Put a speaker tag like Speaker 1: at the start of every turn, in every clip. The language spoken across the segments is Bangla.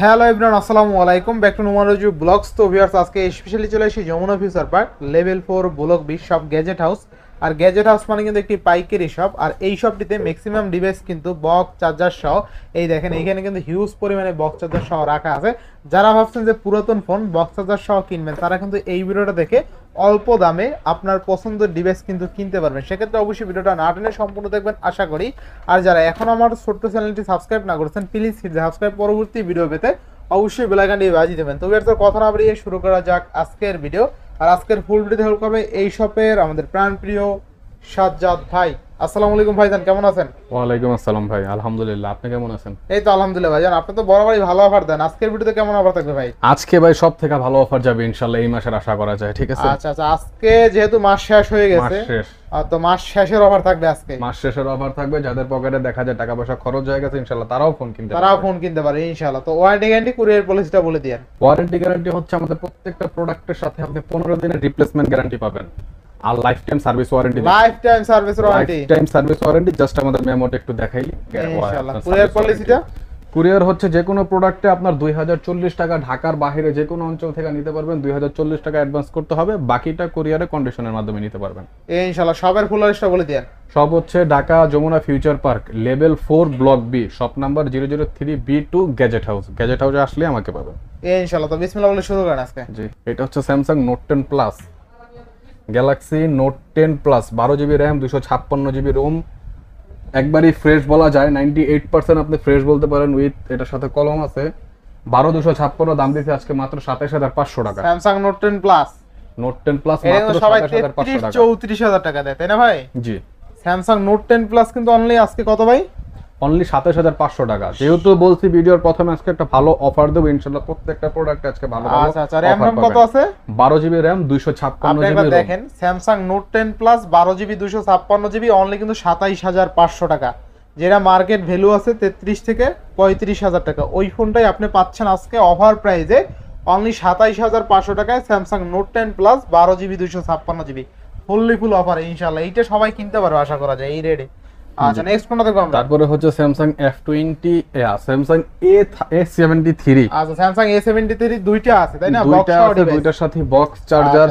Speaker 1: হ্যালো এভরিওয়ান, আসসালামু আলাইকুম, back to Noman review blogs. তো ভিউয়ার্স, আজকে স্পেশালি চলে এসেছি Jamuna future park level 4 block 20 shop gadget house. আর গ্যাজেট হাউস মানে কিন্তু একটি পাইকারি শপ, আর এই শপটিতে ম্যাক্সিমাম ডিভাইস কিন্তু বক্স চার্জার সহ, এই দেখেন এইখানে কিন্তু হিউজ পরিমাণে বক্স চার্জার সহ রাখা আছে। যারা ভাবছেন যে পুরাতন ফোন বক্স চার্জার সহ কিনবেন, তারা কিন্তু এই ভিডিওটা দেখে অল্প দামে আপনার পছন্দের ডিভাইস কিন্তু কিনতে পারবেন। সেক্ষেত্রে অবশ্যই ভিডিওটা না টেনে সম্পূর্ণ দেখবেন আশা করি। আর যারা এখন আমার ছোট্ট চ্যানেলটি সাবস্ক্রাইব না করেছেন, প্লিজ সাবস্ক্রাইব, পরবর্তী ভিডিও পেতে অবশ্যই বেল আইকনটি বাজিয়ে দেবেন। তো এর তো কথা না বাড়িয়ে শুরু করা যাক আজকের ভিডিও। আর আজকের ফুল ভিডিওতে হেল্প করবে এই শপের আমাদের প্রাণপ্রিয় সাজ্জাদ ভাই। আসসালামু আলাইকুম ভাইজান, কেমন আছেন?
Speaker 2: ওয়ালাইকুম আসসালাম ভাই, আলহামদুলিল্লাহ। আপনি কেমন আছেন?
Speaker 1: এই তো আলহামদুলিল্লাহ ভাইজান, আপনি তো বরাবরই ভালো অফার দেন। আজকের ভিডিওতে কেমন অফার থাকবে ভাই?
Speaker 2: আজকে ভাই সব থেকে ভালো অফার যাবে ইনশাআল্লাহ, এই মাসের আশা করা যায়। ঠিক আছে,
Speaker 1: আচ্ছা আচ্ছা, আজকে যেহেতু মাস শেষ হয়ে গেছে, তো মাস শেষের অফার থাকবে আজকে।
Speaker 2: মাস শেষের অফার থাকবে, যাদের পকেটে দেখা যায় টাকা পয়সা খরচ হয়ে গেছে ইনশাআল্লাহ তারাও ফোন কিনতে পারে ইনশাআল্লাহ। তো ওয়ারেন্টি গ্যারান্টি কুরিয়ার পলিসিটা বলে দিয়েন। ওয়ারেন্টি গ্যারান্টি হচ্ছে আমাদের প্রত্যেকটা প্রোডাক্টের সাথে আপনি 15 দিনের রিপ্লেসমেন্ট গ্যারান্টি পাবেন, আর life time service warranty.
Speaker 1: Life time service warranty,
Speaker 2: life time service warranty. Just আমাদের মেমোটা একটু দেখাই
Speaker 1: ইনশাআল্লাহ। কুরিয়ার পলিসিটা,
Speaker 2: কুরিয়ার হচ্ছে যে কোনো প্রোডাক্টে আপনার 2040 টাকা, ঢাকার বাইরে যে কোনো অঞ্চল থেকে নিতে পারবেন 2040 টাকা অ্যাডভান্স করতে হবে, বাকিটা কুরিয়ারে কন্ডিশনের মাধ্যমে নিতে পারবেন
Speaker 1: ইনশাআল্লাহ। সবের ফুল লিস্টটা বলে দেন।
Speaker 2: সব হচ্ছে Dhaka Jamuna future park level 4 block B, shop number 003B2 gadget house. Gadget হাউসে আসলে আমাকে পাবেন
Speaker 1: ইনশাআল্লাহ। তো বিসমিল্লাহ বলে শুরু করেন আজকে।
Speaker 2: জি, এটা হচ্ছে Samsung note 10 plus, galaxy note 10 plus, 12GB RAM, 256GB ROM. একবারই ফ্রেশ বলা যায়, 98% আপনি ফ্রেশ বলতে পারেন। উইথ এটার সাথে কলম আছে। 12256 দাম দিতে আজকে মাত্র 27500 টাকা।
Speaker 1: Samsung note 10 plus,
Speaker 2: note 10 plus মাত্র 27500 টাকা,
Speaker 1: 34000 টাকা দেয়, তাই না ভাই?
Speaker 2: জি।
Speaker 1: স্যামসাং নোট 10 প্লাস কিন্তু অনলি আজকে কত ভাই?
Speaker 2: অনলি 27500 টাকা। যেহেতু বলছি ভিডিওর প্রথমে আজকে একটা ভালো অফার দেব ইনশাআল্লাহ, প্রত্যেকটা প্রোডাক্ট আজকে ভালো ভালো।
Speaker 1: আচ্ছা আচ্ছা, র‍্যাম কত আছে?
Speaker 2: 12GB RAM, 256GB
Speaker 1: RAM. দেখেন Samsung note 10 plus 12GB 256GB only কিন্তু 27500 টাকা, যেটা মার্কেট ভ্যালু আছে 33 থেকে 35000 টাকা। ওই ফোনটাই আপনি পাচ্ছেন আজকে অফার প্রাইসে অনলি 27500 টাকায় Samsung note 10 plus 12GB 256GB fully full offer ইনশাআল্লাহ। এইটা সবাই কিনতে পারবে আশা করা যায় এই রেটে। আচ্ছা, নেক্সট কোনটা দেখব আমরা?
Speaker 2: তারপরে হচ্ছে স্যামসাং F20, স্যামসাং A73।
Speaker 1: আচ্ছা, স্যামসাং A73 দুইটা আছে তাই না?
Speaker 2: দুইটা আছে, দুইটার সাথে বক্স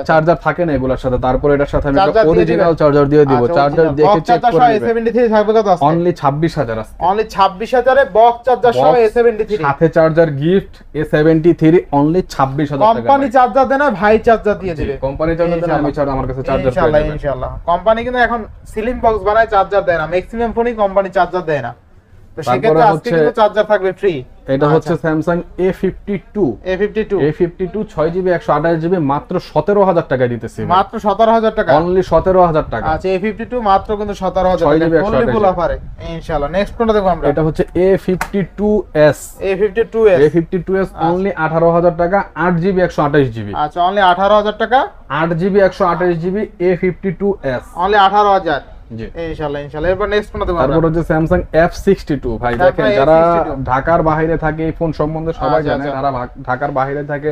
Speaker 2: চার্জার থাকে না এগুলোর সাথে। তারপরে এটার সাথে আমি একটা অরিজিনাল চার্জার দিয়ে দিব। চার্জার দেখে চেক করে নেবেন। A73 থাকবে কত আছে? অনলি 26000 আছে।
Speaker 1: অনলি 26000 এ বক্স চার্জার সহ A73
Speaker 2: সাথে চার্জার গিফট। A73 অনলি 26000 টাকা।
Speaker 1: কোম্পানি চার্জার দেয় না, ভাই চার্জার দিয়ে দিবে।
Speaker 2: কোম্পানি চার্জার দেয় না, আমি চার্জার আমার কাছে চার্জার পেয়ে যাবেন
Speaker 1: ইনশাআল্লাহ। কোম্পানি কিন্তু এখন সিলিং বক্স বানায়, চার্জার দেয় না। ম্যাক্সিমাম ফোনই কোম্পানি চার্জার দেয় না, তো সেক্ষেত্রে আজকে কিন্তু চার্জার থাকবে ফ্রি।
Speaker 2: এটা হচ্ছে স্যামসাং A52 6GB 128GB মাত্র 17000 টাকা দিতেছি।
Speaker 1: মাত্র 17000 টাকা,
Speaker 2: অনলি 17000 টাকা।
Speaker 1: আচ্ছা, A52 মাত্র কিন্তু 17000 টাকা ফুললি ফুল অফারে ইনশাআল্লাহ। নেক্সট কোনটা দেখব আমরা?
Speaker 2: এটা হচ্ছে A52s অনলি 18000 টাকা, 8GB 128GB।
Speaker 1: আচ্ছা, অনলি 18000 টাকা,
Speaker 2: 8GB 128GB A52s
Speaker 1: অনলি 18000।
Speaker 2: জি
Speaker 1: ইনশাআল্লাহ ইনশাআল্লাহ। এরপর নেক্সট কোনটা দেখব?
Speaker 2: তারপর হচ্ছে স্যামসাং F62 ভাই। দেখেন যারা ঢাকার বাইরে থাকে এই ফোন সম্বন্ধে সবাই জানে, যারা ঢাকার বাইরে থাকে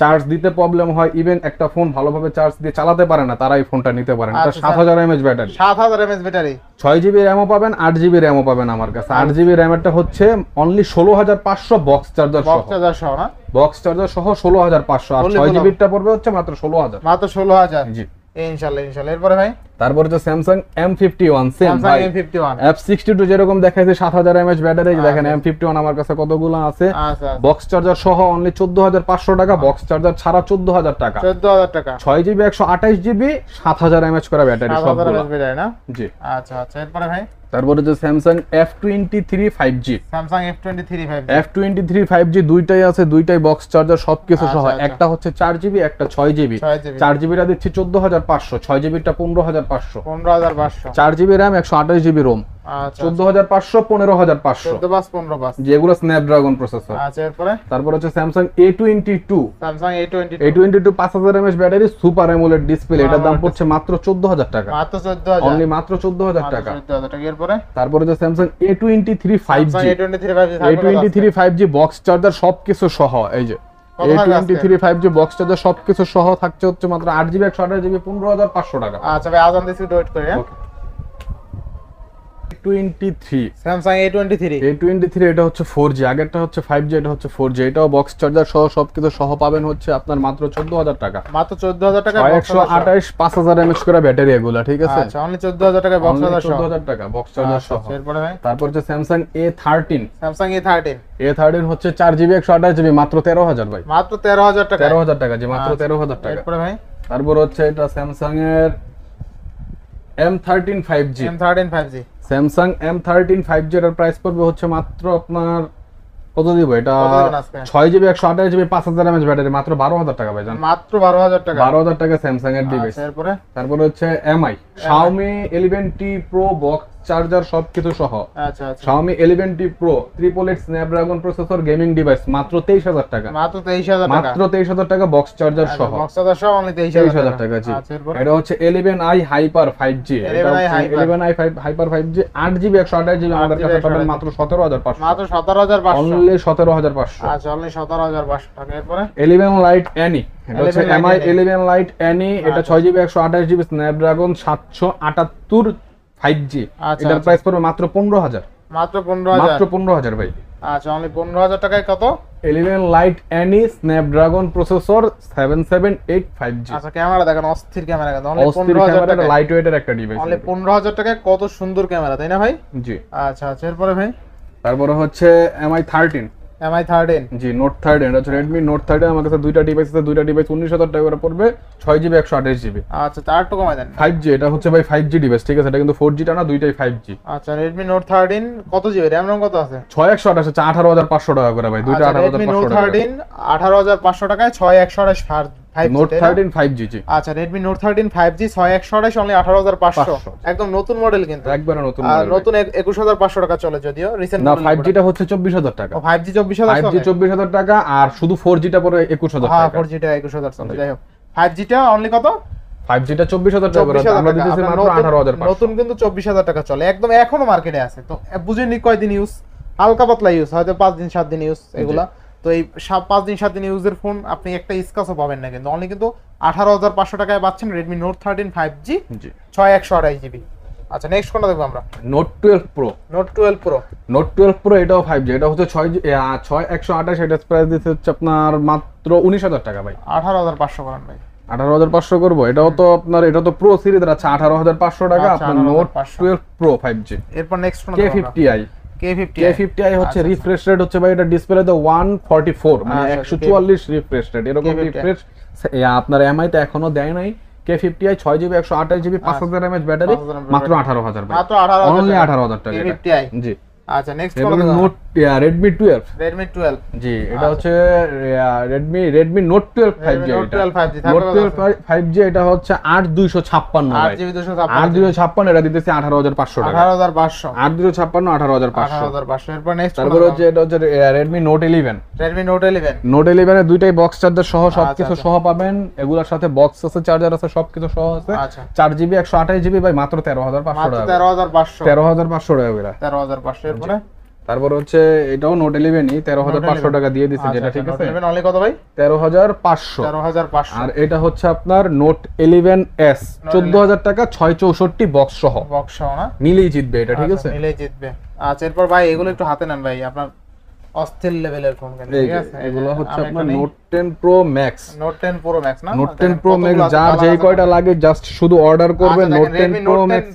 Speaker 2: চার্জ দিতে প্রবলেম হয়, ইভেন একটা ফোন ভালোভাবে চার্জ দিয়ে চালাতে পারে না, তারা এই ফোনটা নিতে পারেন। এটা 7000 mAh battery,
Speaker 1: 7000 mAh battery,
Speaker 2: 6GB র‍্যামও পাবেন, 8GB র‍্যামও পাবেন আমার কাছে। 8GB র‍্যামেরটা হচ্ছে অনলি 16500 বক্স চার্জার সহ না? বক্স চার্জার সহ 16500, আর 6GBটা পড়বে হচ্ছে মাত্র 16000।
Speaker 1: মাত্র 16000।
Speaker 2: জি
Speaker 1: ইনশাআল্লাহ ইনশাআল্লাহ। এরপর ভাই
Speaker 2: তারপর হচ্ছে স্যামসাং M51 সেম ভাই। F62 যেরকম দেখাইছে 7000 mAh ব্যাটারি, দেখেন M51 আমার কাছে কতগুলো আছে। বক্স চার্জার সহ অনলি 14500 টাকা, বক্স চার্জার ছাড়া 14000 টাকা।
Speaker 1: 14000 টাকা,
Speaker 2: 6GB 128GB 7000 mAh করে ব্যাটারি সবগুলো
Speaker 1: না?
Speaker 2: জি।
Speaker 1: আচ্ছা আচ্ছা, এরপর ভাই
Speaker 2: তারপরে যে Samsung F23 5G,
Speaker 1: Samsung F23 5G,
Speaker 2: F23 5G দুইটাই আছে, দুইটাই বক্স চার্জার সবকিছু সহ। একটা হচ্ছে 4GB, একটা 6GB। 4GB টা দিচ্ছি 14500, 6GB টা 15500। 4GB RAM, 128GB ROM, 14500, 15500,
Speaker 1: 14500
Speaker 2: যেগুলো স্ন্যাপড্রাগন প্রসেসর।
Speaker 1: আচ্ছা, এরপরে
Speaker 2: তারপর হচ্ছে Samsung A22 5000 mAh battery, super AMOLED display. এটার দাম পড়ছে মাত্র 14000 টাকা,
Speaker 1: মাত্র 14000,
Speaker 2: অনলি মাত্র 14000 টাকা।
Speaker 1: 14000 টাকা। এরপরে
Speaker 2: তারপরে যে Samsung A23 5G box charger সবকিছু সহ। এই যে A23 5G বক্স চার্জার সবকিছু সহ থাকছে হচ্ছে মাত্র 8GB 128GB 15500 টাকা।
Speaker 1: আচ্ছা ভাই, আজান দিছি, ওয়েট করে।
Speaker 2: A23
Speaker 1: স্যামসাং A23
Speaker 2: A23 এটা হচ্ছে 4G, আগেরটা হচ্ছে 5G, এটা হচ্ছে 4G। এটাও বক্স চার্জার সহ সবকিছু সহ পাবেন হচ্ছে আপনার মাত্র 14000 টাকা।
Speaker 1: মাত্র 14000 টাকা
Speaker 2: 128 5000 mAh করে ব্যাটারি এগুলা, ঠিক আছে?
Speaker 1: আচ্ছা অনলি 14000 টাকা বক্স চার্জার সহ।
Speaker 2: 14000 টাকা বক্স চার্জার সহ।
Speaker 1: এরপরে ভাই
Speaker 2: তারপর হচ্ছে Samsung A13
Speaker 1: স্যামসাং A13
Speaker 2: হচ্ছে 4GB 128GB মাত্র 13000 ভাই।
Speaker 1: মাত্র 13000 টাকা
Speaker 2: 13000 টাকা জি, মাত্র 13000 টাকা।
Speaker 1: এরপরে ভাই
Speaker 2: তারপর হচ্ছে এটা Samsung এর M13 5G Samsung M13 5G এর প্রাইস পড়বে হচ্ছে মাত্র আপনার কত দিব এটা, 6GB 128GB 5000 mAh ব্যাটারি, মাত্র 12000 টাকা ভাই জান।
Speaker 1: মাত্র 12000 টাকা
Speaker 2: 12000 টাকা Samsung এর ডিভাইস। তারপর হচ্ছে MI Xiaomi 11T Pro box charger সবকিছু সহ।
Speaker 1: আচ্ছা আচ্ছা
Speaker 2: Xiaomi 11T Pro 888 Snapdragon processor gaming device মাত্র 23000 টাকা।
Speaker 1: মাত্র 23000 টাকা
Speaker 2: মাত্র 23000 টাকা বক্স চার্জার সহ।
Speaker 1: বক্স চার্জার সহ অনলি
Speaker 2: 23000 টাকা জি। এটা হচ্ছে 11i Hyper 5G 11i Hyper 5G 8GB 128GB আমাদের কাছে পাবেন মাত্র 17500।
Speaker 1: মাত্র 17500
Speaker 2: অনলি 17500।
Speaker 1: আচ্ছা অনলি 17500 টাকা। এরপরে
Speaker 2: 11 Lite Annie এটা হচ্ছে MI 11 Lite Annie, এটা 6GB 128GB স্ন্যাপড্রাগন 778 5G। এটার প্রাইস পড়বে মাত্র 15000।
Speaker 1: মাত্র 15000
Speaker 2: মাত্র 15000 ভাই।
Speaker 1: আচ্ছা অনলি 15000 টাকায় কত
Speaker 2: 11 Lite Annie Snapdragon processor 778 5G।
Speaker 1: আচ্ছা ক্যামেরা দেখেন, অস্থির ক্যামেরা, কিন্তু অনলি
Speaker 2: অস্থির
Speaker 1: 15000
Speaker 2: ক্যামেরা,
Speaker 1: টাকা
Speaker 2: লাইট ওয়েটের একটা ডিভাইস।
Speaker 1: অনলি 15000 টাকায় কত সুন্দর ক্যামেরা, তাই না ভাই?
Speaker 2: জি।
Speaker 1: আচ্ছা আচ্ছা এরপরে ভাই
Speaker 2: তারপরে হচ্ছে MI 13 জি Note 13 এটা হচ্ছে Redmi Note 13। আমার কাছে দুইটা ডিভাইস আছে, দুইটা ডিভাইস 19000 টাকা করে পড়বে, 6GB 128GB।
Speaker 1: আচ্ছা তার একটু কমাই দেন।
Speaker 2: 5G এটা হচ্ছে ভাই 5G ডিভাইস, ঠিক আছে? এটা কিন্তু 4G টা না, দুইটাই 5G।
Speaker 1: আচ্ছা Redmi Note 13 কত জিবি RAM ROM কত আছে?
Speaker 2: 6128 আছে 18500 টাকা করে ভাই, দুইটা 18500 টাকা।
Speaker 1: Redmi Note 13 18500 টাকায় 6128 5G
Speaker 2: Note 13 5G জি।
Speaker 1: আচ্ছা Redmi Note 13 5G 6128 অনলি 18500, একদম নতুন মডেল, কিন্তু
Speaker 2: একবারে নতুন মডেল।
Speaker 1: নতুন 21500 টাকা চলে, যদিও রিসেন্ট
Speaker 2: না 5G টা হচ্ছে 24000 টাকা।
Speaker 1: 5G 24000
Speaker 2: টাকা, আর শুধু 4G টা পড়ে 21000 টাকা।
Speaker 1: হ্যাঁ 4G টা 21000 চলে। যাই হোক 5G টা অনলি কত?
Speaker 2: 5G টা 24000 টাকা করে, আমরা দিতেছি মাত্র 18500।
Speaker 1: নতুন কিন্তু 24000 টাকা চলে, একদম এখনো মার্কেটে আছে। তো বুঝেনি কয়দিন ইউজ, হালকা পাতলা ইউজ, হয়তো 5 দিন 7 দিন ইউজ এগুলা। তো এই 5 দিন 7 দিন ইউজের ফোন আপনি একটা স্ক্র্যাচও পাবেন না, কিন্তু অনলি কিন্তু 18500 টাকায় পাচ্ছেন Redmi Note 13 5G
Speaker 2: জি
Speaker 1: 6128GB। আচ্ছা নেক্সট কোনটা দেখব আমরা?
Speaker 2: Note 12 Pro Note 12 Pro এটাও 5G, এটা হচ্ছে 6128, এটা প্রাইস দিতে হচ্ছে আপনার মাত্র 19000 টাকা ভাই।
Speaker 1: 18500 করেন ভাই।
Speaker 2: 18500 করব। এটাও তো আপনার, এটা তো প্রো সিরিজের আছে 18500 টাকা আপনার Note 12 Pro 5G।
Speaker 1: এরপর নেক্সট কোনটা?
Speaker 2: K50i হচ্ছে রিফ্রেশ রেট হচ্ছে ভাই, এটা ডিসপ্লেতে 144 মানে 144 রিফ্রেশ রেট, এরকম রিফ্রেশ আপনার MI তে এখনো দেয় নাই। K50i 6GB 128GB 5000 mAh battery, মাত্র 18000 ভাই।
Speaker 1: মাত্র 18000
Speaker 2: অনলি 18000 টাকা
Speaker 1: K50i
Speaker 2: জি।
Speaker 1: আচ্ছা নেক্সট কোনটা?
Speaker 2: নোট Redmi 12 জি, এটা হচ্ছে Redmi Note 12 5G। Note 12 5G এটা হচ্ছে 8256 ভাই, 8256 এটা দিতেছি 18500 টাকা। 8256 18500।
Speaker 1: এরপর নেক্সট
Speaker 2: তারপর হচ্ছে এটা হচ্ছে Redmi Note 11 Note 11 এর দুইটাই বক্স চার্জার সহ সবকিছু সহ পাবেন, এগুলোর সাথে বক্স আছে, চার্জার আছে, সবকিছু সহ আছে। 4GB 128GB ভাই, মাত্র 13500 টাকা। 13500 টাকা করে
Speaker 1: 13500। এরপরে
Speaker 2: তারপর হচ্ছে এটাও Note 11ই 13500 টাকা দিয়ে দিছে, যেটা ঠিক আছে।
Speaker 1: 11 অনলি কত ভাই?
Speaker 2: 13500। আর এটা হচ্ছে আপনার Note 11s 14000 টাকা 664 বক্স সহ
Speaker 1: না,
Speaker 2: নিলেই জিতবে এটা, ঠিক আছে?
Speaker 1: নিলেই জিতবে। আচ্ছা এরপর ভাই এগুলো একটু হাতে নেন ভাই, আপনার অস্থির লেভেলের ফোন, ঠিক আছে?
Speaker 2: এগুলো হচ্ছে আপনার Note 10 Pro Max না, Note 10 Pro Max যার যেই কয়টা লাগে জাস্ট শুধু অর্ডার করবেন। Note 10 Pro Max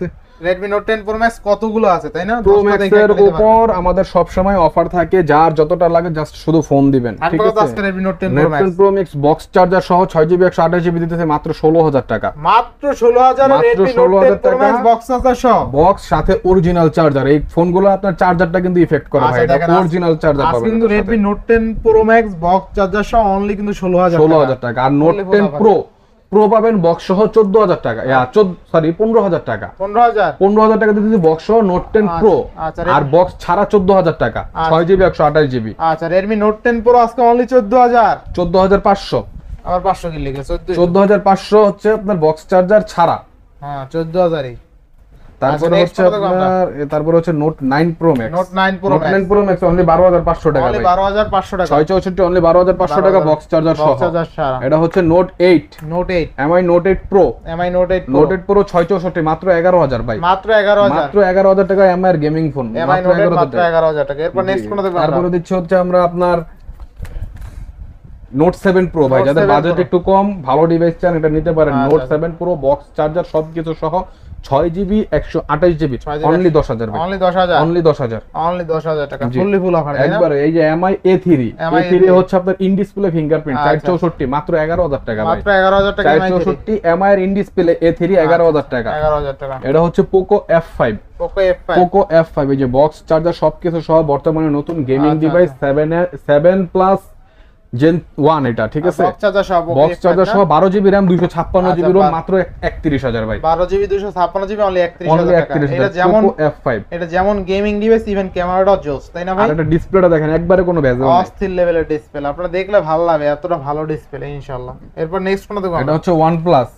Speaker 1: Redmi Note 10 Pro Max কতগুলো আছে, তাই না?
Speaker 2: Pro Max এর উপর আমাদের সব সময় অফার থাকে, যার যতটা লাগে জাস্ট শুধু ফোন দিবেন, ঠিক আছে?
Speaker 1: আজকে Redmi Note 10
Speaker 2: Pro Max box charger সহ 6GB 128GB দিতেছে মাত্র 16000 টাকা।
Speaker 1: মাত্র 16000 Redmi Note 10 Pro Max box charger সহ,
Speaker 2: বক্স সাথে অরিজিনাল চার্জার। এই ফোনগুলো আপনার চার্জারটা কিন্তু ইফেক্ট করে ভাই, এটা অরিজিনাল চার্জার পাবেন।
Speaker 1: কিন্তু Redmi Note 10 Pro Max box charger সহ অনলি কিন্তু 16000
Speaker 2: টাকা। আর Note 10 Pro পাবেন বক্স সহ 14000 টাকা, 15000 টাকা। 15000 টাকা দিতেছি বক্স সহ Note 10 Pro, আর বক্স ছাড়া 14000 টাকা 6GB 128GB।
Speaker 1: আচ্ছা Redmi Note 10 Pro আজকে অনলি
Speaker 2: 14500।
Speaker 1: আবার 500 কি লিখে?
Speaker 2: 14500 হচ্ছে আপনার বক্স চার্জার ছাড়া।
Speaker 1: হ্যাঁ 14000ই
Speaker 2: তারপরে হচ্ছে আপনার তারপরে হচ্ছে note 9 pro max.
Speaker 1: Note 9 pro
Speaker 2: note 9 pro max only 12500 টাকা
Speaker 1: অনলি
Speaker 2: ভাই।
Speaker 1: 12500 টাকা
Speaker 2: 664 অনলি 12500 টাকা বক্স চার্জার সহ। এটা হচ্ছে note 8,
Speaker 1: note 8,
Speaker 2: MI note 8 pro,
Speaker 1: MI note 8
Speaker 2: note 8 pro 664 মাত্র 11000 ভাই,
Speaker 1: মাত্র 11000,
Speaker 2: মাত্র 11000 টাকা এমআই এর গেমিং ফোন,
Speaker 1: এমআই
Speaker 2: মাত্র
Speaker 1: নোট 8
Speaker 2: 11000
Speaker 1: মাত্র 11000 টাকা। এরপর নেক্সট কোন দেখব আমরা?
Speaker 2: তারপরে দিচ্ছি হচ্ছে আমরা আপনার নোট 7 প্রো ভাই,
Speaker 1: Note
Speaker 2: যাদের
Speaker 1: 7
Speaker 2: বাজেট
Speaker 1: Pro।
Speaker 2: একটু কম, ভালো ডিভাইস চান, এটা নিতে পারেন।
Speaker 1: আচ্ছা,
Speaker 2: নোট
Speaker 1: আচ্ছা।
Speaker 2: 7 প্রো বক্স চার্জার সবকিছু সহ 6GB 128GB
Speaker 1: 6GB
Speaker 2: অনলি 10000 ভাই,
Speaker 1: অনলি 10000,
Speaker 2: অনলি 10000,
Speaker 1: অনলি 10000 টাকা
Speaker 2: জি।
Speaker 1: ফুললি ফুল অফার তাই না?
Speaker 2: একবারে এই যে এমআই A3
Speaker 1: MI
Speaker 2: A3 হচ্ছে আপনার ইন ডিসপ্লে ফিঙ্গারপ্রিন্ট
Speaker 1: আচ্ছা।
Speaker 2: 464 মাত্র 11000 টাকা ভাই,
Speaker 1: মাত্র 11000 টাকা এমআই
Speaker 2: 464 এমআই এর ইন ডিসপ্লে A3 11000 টাকা।
Speaker 1: 11000 টাকা।
Speaker 2: এটা হচ্ছে Poco F5,
Speaker 1: Poco F5,
Speaker 2: Poco F5 এই যে বক্স চার্জার সবকিছু সহ বর্তমানে নতুন গেমিং
Speaker 1: আচ্ছা,
Speaker 2: ডিভাইস 7 প্লাস জেন 1 এটা ঠিক আছে।
Speaker 1: বক্স চার্জার সহ
Speaker 2: বক্স চার্জার সহ 12GB RAM 256GB ROM মাত্র 31000 ভাই,
Speaker 1: 12GB 256GB অনলি
Speaker 2: অনলি
Speaker 1: 31000 টাকা।
Speaker 2: 31000
Speaker 1: এটা যেমন
Speaker 2: পোকো F5।
Speaker 1: এটা যেমন গেমিং ডিভাইস, ইভেন ক্যামেরাটাও জোস তাই না ভাই?
Speaker 2: আর এটা ডিসপ্লেটা দেখেন একবারে কোনো ভেজাল নেই,
Speaker 1: অস্থির লেভেলের ডিসপ্লে, আপনারা দেখলে ভালো লাগবে, এতটা ভালো ডিসপ্লে ইনশাআল্লাহ। এরপর নেক্সট কোন দেখব?
Speaker 2: এটা হচ্ছে OnePlus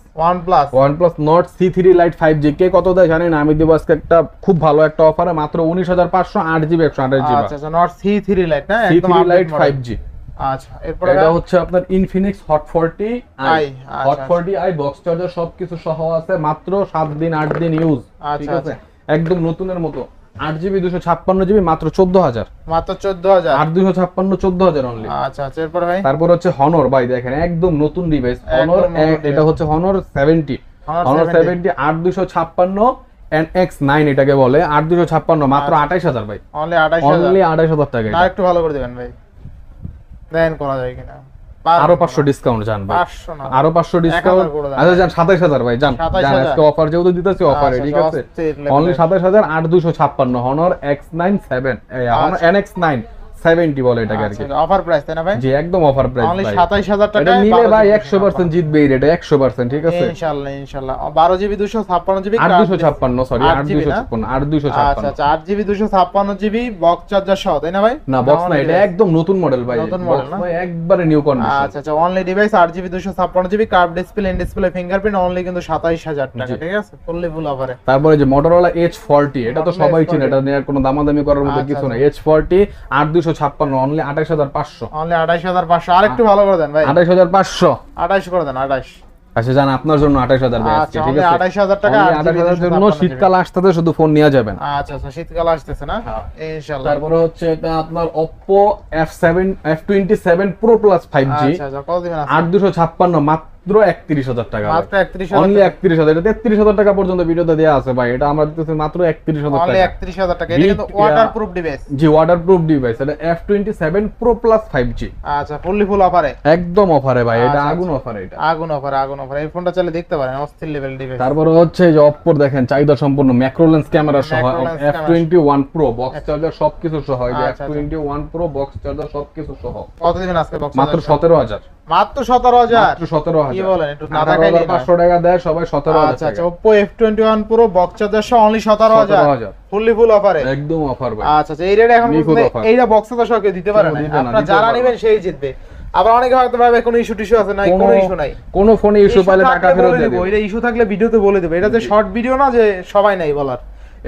Speaker 1: OnePlus
Speaker 2: Nord C3 Lite 5G। কে কত দেয় জানেন? আমি দেব আজকে একটা খুব ভালো একটা অফারে মাত্র 19500 8GB 128GB।
Speaker 1: আচ্ছা আচ্ছা, Nord C3 Lite না, একদম
Speaker 2: C3
Speaker 1: update
Speaker 2: Lite
Speaker 1: model.
Speaker 2: 5G।
Speaker 1: আচ্ছা এরপর
Speaker 2: এটা হচ্ছে আপনার Infinix Hot 40i,
Speaker 1: আচ্ছা,
Speaker 2: Hot 40i বক্স চার্জার সবকিছু সহ আছে, মাত্র 7 দিন 8 দিন ইউজ, ঠিক
Speaker 1: আচ্ছা,
Speaker 2: আছে, একদম নতুনের মতো। 8GB 256GB মাত্র 14000,
Speaker 1: মাত্র 14000।
Speaker 2: 8256 14000 অনলি।
Speaker 1: আচ্ছা আচ্ছা এরপর ভাই?
Speaker 2: তারপর হচ্ছে Honor ভাই, দেখেন একদম নতুন ডিভাইস Honor,
Speaker 1: একদম নতুন
Speaker 2: এটা হচ্ছে Honor 70, Honor 70 8256 NX9 এটাকে বলে, 8256 মাত্র 28000 ভাই,
Speaker 1: অনলি 28000,
Speaker 2: অনলি 28000 টাকা।
Speaker 1: না একটু ভালো করে দিবেন ভাই, দেন করা যায় কিনা?
Speaker 2: আরো 500 ডিসকাউন্ট জান ভাই,
Speaker 1: 500 না,
Speaker 2: আরো 500 ডিসকাউন্ট।
Speaker 1: 1000 করে দেন।
Speaker 2: আচ্ছা জান 27000 ভাই, জান
Speaker 1: 27000
Speaker 2: জান আজকে অফার যেহেতু দিতেছি অফারে,
Speaker 1: আচ্ছা,
Speaker 2: ঠিক আছে,
Speaker 1: অস্থির level
Speaker 2: অনলি
Speaker 1: এর।
Speaker 2: 27000 8256 Honor X9 7 Honor NX9 70 বলে এটাকে আর কি,
Speaker 1: অফার প্রাইস তাই না ভাই?
Speaker 2: জি একদম অফার প্রাইস
Speaker 1: অনলি
Speaker 2: ভাই।
Speaker 1: 27000 টাকা
Speaker 2: এটা নিলে ভাই 100% জিতবে এই রেটে, 100%, ঠিক আছে।
Speaker 1: ইনশাআল্লাহ ইনশাআল্লাহ। 12GB 256GB
Speaker 2: 8256 সরি
Speaker 1: 8GB না?
Speaker 2: 8256
Speaker 1: আচ্ছা আচ্ছা 8GB 256GB বক্স চার্জার সহ তাই না ভাই?
Speaker 2: না বক্স না, এটা একদম নতুন মডেল ভাই,
Speaker 1: নতুন model
Speaker 2: বক্স
Speaker 1: না?
Speaker 2: ভাই একবারে নিউ কন্ডিশন।
Speaker 1: আচ্ছা আচ্ছা only device 8GB 256GB curve display, in display fingerprint only কিন্তু 27000 টাকা, ঠিক আছে, ফুললি ফুল অফারে।
Speaker 2: তারপরে যে Motorola H40, এটা তো
Speaker 1: Motorola
Speaker 2: সবাই
Speaker 1: H40
Speaker 2: চেনে, এটা নিয়ে আর কোনো দামাদামি করার মতো
Speaker 1: আচ্ছা,
Speaker 2: কিছু
Speaker 1: আচ্ছা।
Speaker 2: নাই। H40 8256 অনলি 28500,
Speaker 1: অনলি 28500, আরেকটু ভালো করে দেন ভাই,
Speaker 2: 28500।
Speaker 1: 28 করে দেন 28।
Speaker 2: আচ্ছা জান আপনার জন্য 28000 ভাই আজকে,
Speaker 1: আচ্ছা
Speaker 2: ঠিক
Speaker 1: অনলি
Speaker 2: আছে,
Speaker 1: 28000 টাকা,
Speaker 2: 28000 জন্য শীতকাল আসতেছে শুধু ফোন নিয়ে যাবেন।
Speaker 1: আচ্ছা আচ্ছা শীতকাল আসতেছে না ইনশাআল্লাহ।
Speaker 2: তারপরে হচ্ছে এটা আপনার Oppo F27 Pro Plus 5G
Speaker 1: আচ্ছা আচ্ছা কত দিবেন আজকে?
Speaker 2: 8256 মাত্র 31000 টাকা,
Speaker 1: মাত্র 31000
Speaker 2: অনলি 31000, এটা 33000 টাকা পর্যন্ত ভিডিওতে দেয়া আছে ভাই, এটা আমরা দিতেছি মাত্র 31000
Speaker 1: অনলি
Speaker 2: টাকা।
Speaker 1: 31000 টাকা। এটা কিন্তু ওয়াটারপ্রুফ ডিভাইস।
Speaker 2: জি ওয়াটারপ্রুফ ডিভাইস, এটা F27 Pro Plus 5G
Speaker 1: আচ্ছা ফুললি ফুল অফারে,
Speaker 2: একদম অফারে ভাই, এটা
Speaker 1: আচ্ছা,
Speaker 2: আগুন অফারে এটা।
Speaker 1: আগুন অফার আগুন অফার। এই ফোনটা চাইলে দেখতে পারেন, অস্থির লেভেল ডিভাইস।
Speaker 2: তারপরে হচ্ছে যে Oppo দেখেন চাহিদা সম্পূর্ণ ম্যাক্রোলেন্স ক্যামেরা সহ
Speaker 1: Macro lens
Speaker 2: F21 Pro box charger সবকিছু সহ, এই যে
Speaker 1: আচ্ছা,
Speaker 2: F21 Pro বক্স চার্জার সবকিছু সহ
Speaker 1: কত দিবেন আজকে বক্স?
Speaker 2: মাত্র 17000,
Speaker 1: মাত্র 17000।
Speaker 2: মাত্র 17000।
Speaker 1: কি বলেন, একটু না দেখাইলে না।
Speaker 2: 500 টাকা দেয় সবাই, 17000
Speaker 1: আচ্ছা আচ্ছা Oppo F21 Pro box charger সহ অনলি 17000
Speaker 2: 17000
Speaker 1: ফুললি ফুল অফারে,
Speaker 2: একদম অফার ভাই।
Speaker 1: আচ্ছা আচ্ছা এই রেট এখন
Speaker 2: নিখুঁত
Speaker 1: পর্যন্ত
Speaker 2: offer।
Speaker 1: এইটা বক্স চার্জার সহ কেউ দিতে পারে না,
Speaker 2: কেউ দিতে না,
Speaker 1: আপনারা
Speaker 2: দিতে
Speaker 1: যারা
Speaker 2: পারবে
Speaker 1: নেবেন সেই জিতবে। আবার অনেকে হয়তো ভাবে কোনো ইস্যু টিস্যু আছে, নাই কোনো ইস্যু নাই,
Speaker 2: কোন ফোনে ইস্যু পাইলে টাকা ফেরত দিয়ে
Speaker 1: দেবো।
Speaker 2: দেব।
Speaker 1: এটা ইস্যু থাকলে ভিডিওতে বলে দেবো, এটা যে শর্ট ভিডিও না যে সবাই নাই বলার,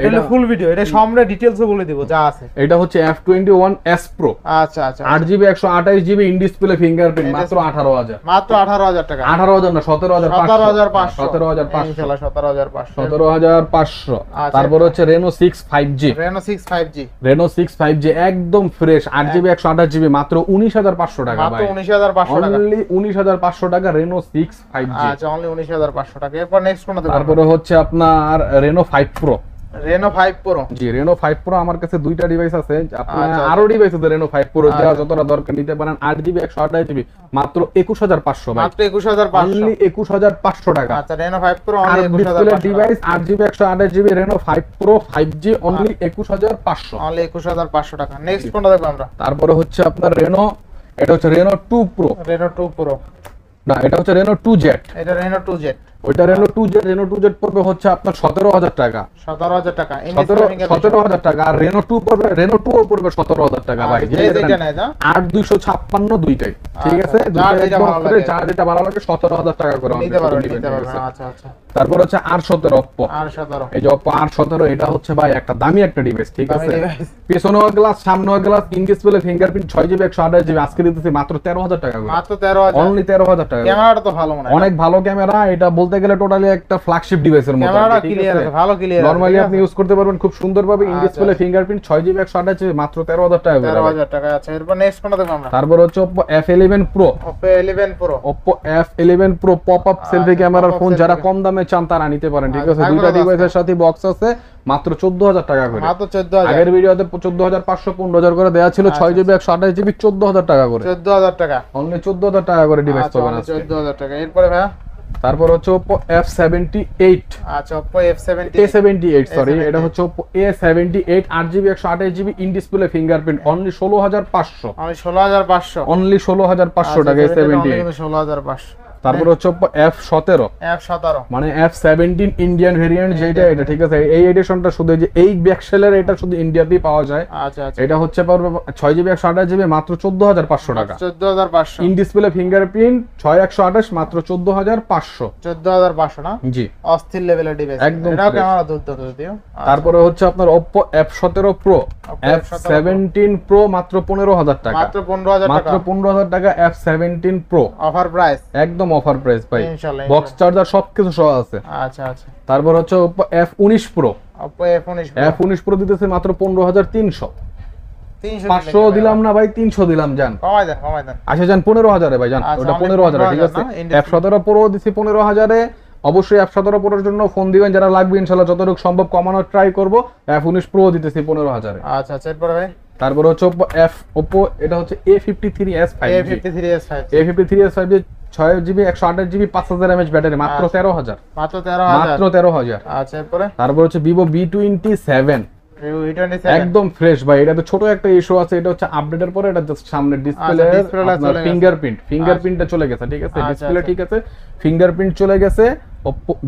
Speaker 1: এটা ফুল ভিডিও, এটা সামনে ডিটেইলসে বলে দেবো যা আছে।
Speaker 2: এটা হচ্ছে F21s Pro
Speaker 1: আচ্ছা আচ্ছা
Speaker 2: 8GB 128GB in display fingerprint মাত্র 18000,
Speaker 1: মাত্র 18000 টাকা।
Speaker 2: 18000 না 17500,
Speaker 1: 17500 ইনশাআল্লাহ 17500
Speaker 2: 17500।
Speaker 1: আচ্ছা।
Speaker 2: তারপর হচ্ছে Reno 6 5G,
Speaker 1: Reno 6 5G
Speaker 2: Reno 6 5G একদম ফ্রেশ 8GB 128GB মাত্র 19500 টাকা
Speaker 1: মাত্র
Speaker 2: ভাই,
Speaker 1: 19500 টাকা।
Speaker 2: অনলি 19500 টাকা Reno 6 5G।
Speaker 1: আচ্ছা অনলি 19500 টাকা। এরপর নেক্সট কোনটা দেখব?
Speaker 2: তারপরে হচ্ছে আপনার Reno 5 Pro,
Speaker 1: Reno 5 Pro।
Speaker 2: জি Reno 5 Pro আমার কাছে দুইটা ডিভাইস আছে, আপনার
Speaker 1: আচ্ছা,
Speaker 2: আরো ডিভাইস আছে Reno 5 Pro, যা যতটা দরকার নিতে পারেন। 8GB 128GB মাত্র 21500 ভাই,
Speaker 1: মাত্র 21500
Speaker 2: অনলি 21500 টাকা।
Speaker 1: আচ্ছা Reno 5 Pro
Speaker 2: আর
Speaker 1: only
Speaker 2: display
Speaker 1: 21500
Speaker 2: device 8GB 128GB Reno 5 Pro 5G only 21500,
Speaker 1: only 21500 টাকা। নেক্সট কোনটা দেখব আমরা?
Speaker 2: তারপরে হচ্ছে আপনার Reno, এটা হচ্ছে Reno 2 Pro,
Speaker 1: Reno 2 Pro,
Speaker 2: না এটা হচ্ছে Reno 2Z,
Speaker 1: এটা Reno 2Z
Speaker 2: ওইটা রেনো 2Z পড়বে হচ্ছে আপনার 17000 টাকা।
Speaker 1: 17000 টাকা
Speaker 2: 17000 টাকা। আর রেনো 2 পড়বে, রেনো 2 ও পড়বে 17000 টাকা ভাই।
Speaker 1: যেটা নেয় না
Speaker 2: 8256 দুইটাই, ঠিক আছে?
Speaker 1: যার যেটা ভালো লাগে,
Speaker 2: যার যেটা ভালো লাগে 17000 টাকা করে
Speaker 1: নিতে পারবেন। আচ্ছা আচ্ছা।
Speaker 2: তারপর হচ্ছে R17 Oppo। এই যে Oppo R17, এটা হচ্ছে ভাই একটা দামি একটা ডিভাইস, ঠিক আছে? পেছনেও গ্লাস, সামনেও glass, in display fingerprint, 6GB 128GB। আজকে দিতেছি মাত্র 13000 টাকা করে।
Speaker 1: মাত্র 13000,
Speaker 2: অনলি 13000 টাকা।
Speaker 1: ক্যামেরাটা তো ভালো মনে হয়,
Speaker 2: অনেক ভালো ক্যামেরা। এটা বলতে গেলে টোটালি একটা ফ্ল্যাগশিপ ডিভাইসের মতো।
Speaker 1: ক্যামেরাটা ক্লিয়ার আছে, ভালো ক্লিয়ার আছে।
Speaker 2: নরমালি আপনি ইউজ করতে পারবেন খুব সুন্দরভাবে। In display fingerprint, 6GB 128GB, মাত্র 13000 টাকা করে।
Speaker 1: 13000 টাকা। আচ্ছা, এরপর নেক্সট কোনটা দেখব আমরা?
Speaker 2: তারপর হচ্ছে Oppo F11 Pro। Oppo F11 Pro pop up selfie ক্যামেরার ফোন। যারা কম দামে চান তারা নিতে পারেন, ঠিক আছে? দুইটা ডিভাইসের সাথে বক্স আছে, মাত্র 14000 টাকা করে।
Speaker 1: মাত্র 14000।
Speaker 2: আগের ভিডিওতে 14500 15000 করে দেয়া ছিল। 6GB 128GB 14000 টাকা করে।
Speaker 1: 14000 টাকা,
Speaker 2: অনলি 14000 টাকা করে ডিভাইস পাবেন আজকে।
Speaker 1: 14000 টাকা। এরপরে ভাইয়া
Speaker 2: তারপর হচ্ছে Oppo F78।
Speaker 1: আচ্ছা, Oppo A78,
Speaker 2: সরি, এটা হচ্ছে Oppo A78 8GB 128GB in display fingerprint, only 16500। Only 16500 টাকা A78।
Speaker 1: 16500।
Speaker 2: তারপর হচ্ছে Oppo F17, মানে F17 ইন্ডিয়ান ভেরিয়েন্ট যেটা, এটা ঠিক আছে? এই এডিশনটা শুধু যে এই ব্যাকশেলের, এটা শুধু ইন্ডিয়াতেই পাওয়া যায়।
Speaker 1: আচ্ছা আচ্ছা।
Speaker 2: এটা হচ্ছে পারবে 6GB 128GB, মাত্র 14500 টাকা।
Speaker 1: 14500।
Speaker 2: ইন ডিসপ্লে ফিঙ্গারপ্রিন্ট 6128, মাত্র 14500।
Speaker 1: 14500 না?
Speaker 2: জি,
Speaker 1: অস্থির লেভেলের ডিভাইস
Speaker 2: একদম।
Speaker 1: এটাও ক্যামেরা দুর্দান্ত যদিও।
Speaker 2: তারপরে হচ্ছে আপনার Oppo F17 Pro, F17 Pro, মাত্র 15000 টাকা।
Speaker 1: মাত্র 15000 টাকা।
Speaker 2: মাত্র 15000 টাকা F17 Pro,
Speaker 1: অফার প্রাইস,
Speaker 2: একদম অফার প্রাইস ভাই।
Speaker 1: ইনশাআল্লাহ।
Speaker 2: বক্স চার্জার সবকিছু সহ আছে।
Speaker 1: আচ্ছা আচ্ছা।
Speaker 2: তারপর হচ্ছে Oppo F19 Pro।
Speaker 1: Oppo F19
Speaker 2: F19 Pro দিতেছে মাত্র 15300।
Speaker 1: 300
Speaker 2: 500 দিলাম না ভাই, 300 দিলাম। জান
Speaker 1: কমাই দেন।
Speaker 2: আচ্ছা জান 15000 এ ভাই, জান
Speaker 1: আচ্ছা,
Speaker 2: ওটা 15000 ঠিক আছে? F17 Pro দিছি 15000 এ। অবশ্যই F17 Pro এর জন্য ফোন দিবেন যারা লাগবে, ইনশাআল্লাহ যতটুকু সম্ভব কমানোর ট্রাই করব। F19 Pro দিতেছি 15000 এ।
Speaker 1: আচ্ছা আচ্ছা। এরপর ভাই
Speaker 2: তারপর হচ্ছে Oppo, এটা হচ্ছে A53s 5G। A53s 5G 6GB 128GB 5000 mAh battery, মাত্র 13000। মাত্র 13000।
Speaker 1: আচ্ছা, এরপরে
Speaker 2: তারপর হচ্ছে Vivo V27।
Speaker 1: V27
Speaker 2: একদম ফ্রেশ ভাই। এটা তো ছোট একটা ইস্যু আছে, এটা হচ্ছে আপডেটের পরে এটা জাস্ট সামনের ডিসপ্লে ফিঙ্গারপ্রিন্টটা চলে গেছে, ঠিক আছে? ডিসপ্লে ঠিক আছে, ফিঙ্গারপ্রিন্ট চলে গেছে।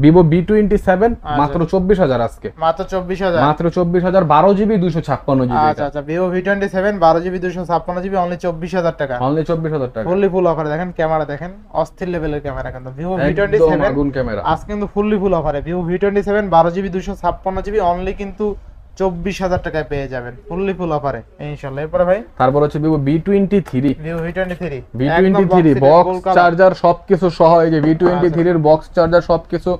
Speaker 2: Vivo V27 মাত্র 24000 আজকে।
Speaker 1: মাত্র 24000।
Speaker 2: মাত্র 24000, 12GB 256GB।
Speaker 1: আচ্ছা আচ্ছা। Vivo V27 12GB 256GB, only 24000 টাকা।
Speaker 2: অনলি 24000 টাকা।
Speaker 1: ফুল অফারে দেখেন, ক্যামেরা দেখেন, অস্থির লেভেলের ক্যামেরা কিন্তু Vivo
Speaker 2: একদম
Speaker 1: V27
Speaker 2: আগুন ক্যামেরা।
Speaker 1: আজকে কিন্তু ফুল অফারে Vivo V27 12GB 256GB, only কিন্তু 24000 টাকায় পেয়ে যাবেন, ফুল অফারে ইনশাআল্লাহ। এরপরে ভাই
Speaker 2: তারপর হচ্ছে Vivo V23।
Speaker 1: V23
Speaker 2: box charger সবকিছু সহ। এই যে V23 এর বক্স চার্জার সবকিছু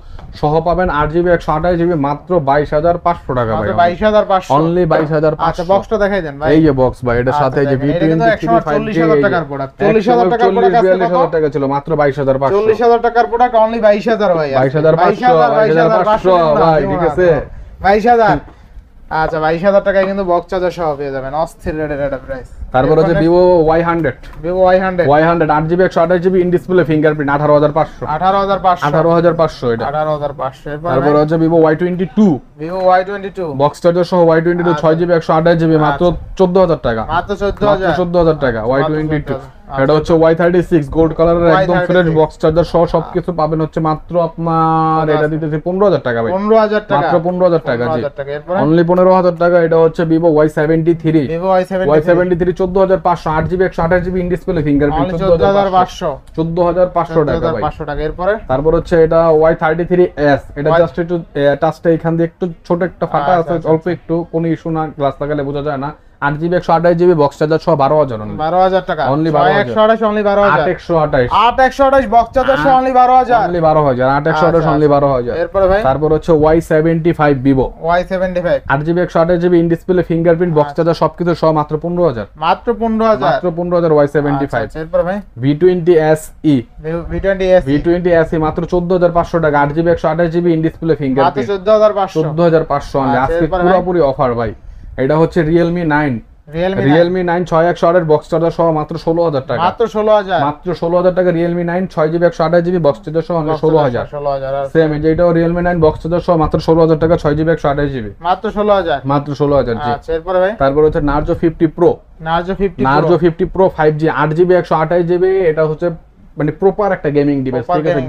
Speaker 2: সহ পাবেন। 8GB 128GB, মাত্র 22500 টাকা ভাই।
Speaker 1: 22500,
Speaker 2: অনলি 22500।
Speaker 1: আচ্ছা, বক্সটা দেখাই দেন ভাই।
Speaker 2: এই যে বক্স ভাই, এটার সাথে এই যে V23
Speaker 1: 40000 টাকার প্রোডাক্ট, 40000 টাকার প্রোডাক্ট,
Speaker 2: 42000 টাকা ছিল, মাত্র 22500।
Speaker 1: 40000 টাকার প্রোডাক্ট, অনলি 22000 ভাই।
Speaker 2: 22500 ভাই, ঠিক আছে?
Speaker 1: 22000। আচ্ছা, 22000 টাকায় কিন্তু বক্স চার্জার সহ পেয়ে যাবেন, অস্থির রেটের প্রাইস।
Speaker 2: তারপর হচ্ছে Vivo Y100। Y100 8GB 128GB in display fingerprint, 18500। 18500 এটা।
Speaker 1: 18500।
Speaker 2: তারপর হচ্ছে Vivo Y22। বক্স চার্জার সহ Y22 6GB 128GB, মাত্র 14000 টাকা।
Speaker 1: মাত্র 14000
Speaker 2: টাকা Y22। এটা হচ্ছে Y36 গোল্ড কালারের একদম ফ্রেশ বক্স চার্জার সহ সবকিছু পাবেন হচ্ছে মাত্র আপনার, এটা দিতেছে 15000 টাকা ভাই।
Speaker 1: 15000 টাকা,
Speaker 2: মাত্র 15000 টাকা। জি,
Speaker 1: এরপর
Speaker 2: অনলি 15000 টাকা। এটা হচ্ছে Vivo Y73। Y73 14500 8GB 128GB in display fingerprint, 14500 টাকা ভাই।
Speaker 1: 500 টাকা। এরপর
Speaker 2: তারপর হচ্ছে এটা Y33s। এটা জাস্ট একটু টাচটা এখান দিয়ে একটু ছোট একটা ফাটা আছে, অল্প একটু, কোনো ইস্যু না, গ্লাস লাগালে বোঝা যায় না। 8GB 128GB বক্স চার্জার সহ 12000।
Speaker 1: 12000 টাকা।
Speaker 2: Only 12128
Speaker 1: only 12000।
Speaker 2: 8128
Speaker 1: বক্স চার্জার সহ অনলি 12000।
Speaker 2: Only 12000 8128 only 12000।
Speaker 1: এরপর ভাই
Speaker 2: তারপর হচ্ছে Y75 Vivo।
Speaker 1: Y75
Speaker 2: 8GB 128GB in display fingerprint box charger সবকিছু সহ মাত্র 15000।
Speaker 1: মাত্র 15000
Speaker 2: Y75।
Speaker 1: এরপর ভাই
Speaker 2: V20SE।
Speaker 1: V20SE
Speaker 2: মাত্র 14500 টাকা। 8GB 128GB in display fingerprint,
Speaker 1: মাত্র 14500
Speaker 2: অনলি। আজকে পুরোপুরি অফার ভাই। এটা হচ্ছে Realme 9। Realme 9 6128 বক্স চার্জার সহ মাত্র 16000 টাকা।
Speaker 1: মাত্র 16000
Speaker 2: টাকা। Realme 9 6GB 128GB box charger সহ 16000। সেম এটাও Realme 9 বক্স চার্জার সহ মাত্র 16000 টাকা, 6GB 128GB
Speaker 1: মাত্র 16000।
Speaker 2: জি।
Speaker 1: আচ্ছা, এরপর ভাই
Speaker 2: তারপর হচ্ছে Narzo 50 Pro। Narzo 50 Pro 5G 8GB 128GB। এটা হচ্ছে মানে প্রপার একটা গেমিং ডিভাইস, ঠিক আছে?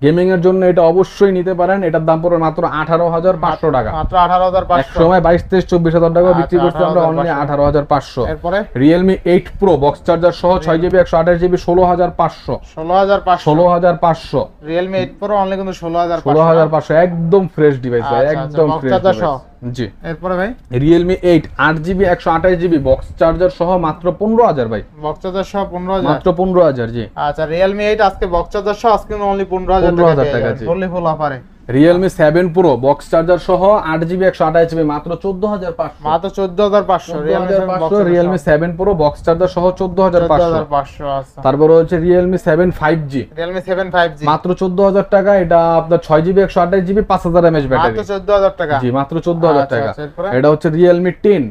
Speaker 2: গেমিং এর জন্য এটা অবশ্যই নিতে পারেন। এটার দাম পড়বে মাত্র 18,500 টাকা।
Speaker 1: মাত্র 18,500।
Speaker 2: এক সময় 22, 23, 24,000 টাকা বিক্রি
Speaker 1: আচ্ছা,
Speaker 2: করছি আমরা, অনলি 18,500।
Speaker 1: এরপরে
Speaker 2: Realme 8 Pro বক্স চার্জার সহ 6GB 128GB 16,500।
Speaker 1: 16,500 Realme 8 Pro only কিন্তু 16,500।
Speaker 2: 16,500 একদম ফ্রেশ ডিভাইস ভাই,
Speaker 1: আচ্ছা,
Speaker 2: একদম
Speaker 1: বক্স
Speaker 2: ফ্রেশ
Speaker 1: চার্জার
Speaker 2: ডিভাইস।
Speaker 1: সহ।
Speaker 2: জি।
Speaker 1: এরপরে ভাই
Speaker 2: Realme 8 8GB 128GB box charger সহ মাত্র 15,000 ভাই,
Speaker 1: বক্স চার্জার সহ 15,000।
Speaker 2: মাত্র 15,000। জি।
Speaker 1: আচ্ছা Realme 8 আজকে বক্স চার্জার সহ আজকে অনলি 15,000
Speaker 2: 15,000 টাকা, জি।
Speaker 1: ফুললি ফুল অফারে।
Speaker 2: Realme 7 Pro বক্স চার্জার সহ 8GB 128GB মাত্র 14,500।
Speaker 1: মাত্র 14,500
Speaker 2: Realme 7 Pro বক্স চার্জার সহ 14,500।
Speaker 1: 14,500 আছে।
Speaker 2: তারপর হচ্ছে Realme 7 5G
Speaker 1: Realme 7 5G
Speaker 2: মাত্র 14,000 টাকা। এটা আপনার 6GB 128GB 5000 mAh ব্যাটারি।
Speaker 1: মাত্র 14,000 টাকা।
Speaker 2: জি, মাত্র 14,000
Speaker 1: আচ্ছা,
Speaker 2: টাকা।
Speaker 1: আচ্ছা, এরপরে?
Speaker 2: এটা হচ্ছে Realme 10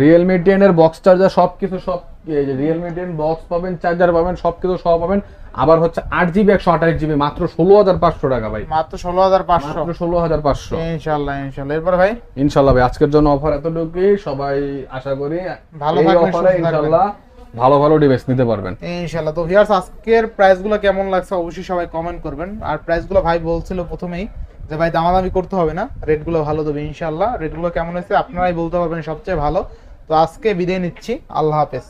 Speaker 1: Realme 10
Speaker 2: এর বক্স চার্জার সবকিছু সব এই যে Realme 10 বক্স পাবেন, চার্জার পাবেন, সবকিছু সহ পাবেন। আবার হচ্ছে 8GB 128GB মাত্র 16,500 টাকা ভাই,
Speaker 1: মাত্র 16,500।
Speaker 2: মাত্র 16,500।
Speaker 1: ইনশাআল্লাহ ইনশাআল্লাহ। এরপর ভাই
Speaker 2: ইনশাআল্লাহ ভাই আজকের জন্য অফার এতটুকুই। সবাই আশা করি
Speaker 1: ভালো
Speaker 2: এই
Speaker 1: থাকবেন,
Speaker 2: অফারে
Speaker 1: সুস্থ থাকবেন।
Speaker 2: ইনশাআল্লাহ ভালো ভালো ডিভাইস নিতে পারবেন
Speaker 1: ইনশাআল্লাহ। তো ভিউয়ার্স আজকের প্রাইসগুলো কেমন লাগছে অবশ্যই সবাই কমেন্ট করবেন। আর প্রাইসগুলো ভাই বলছিল প্রথমেই যে ভাই দামাদামি করতে হবে না, রেটগুলো ভালো দেবে ইনশাআল্লাহ। রেটগুলো কেমন হয়েছে আপনারাই বলতে পারবেন সবচেয়ে ভালো। তো আজকে বিদায় নিচ্ছি, আল্লাহ হাফেজ।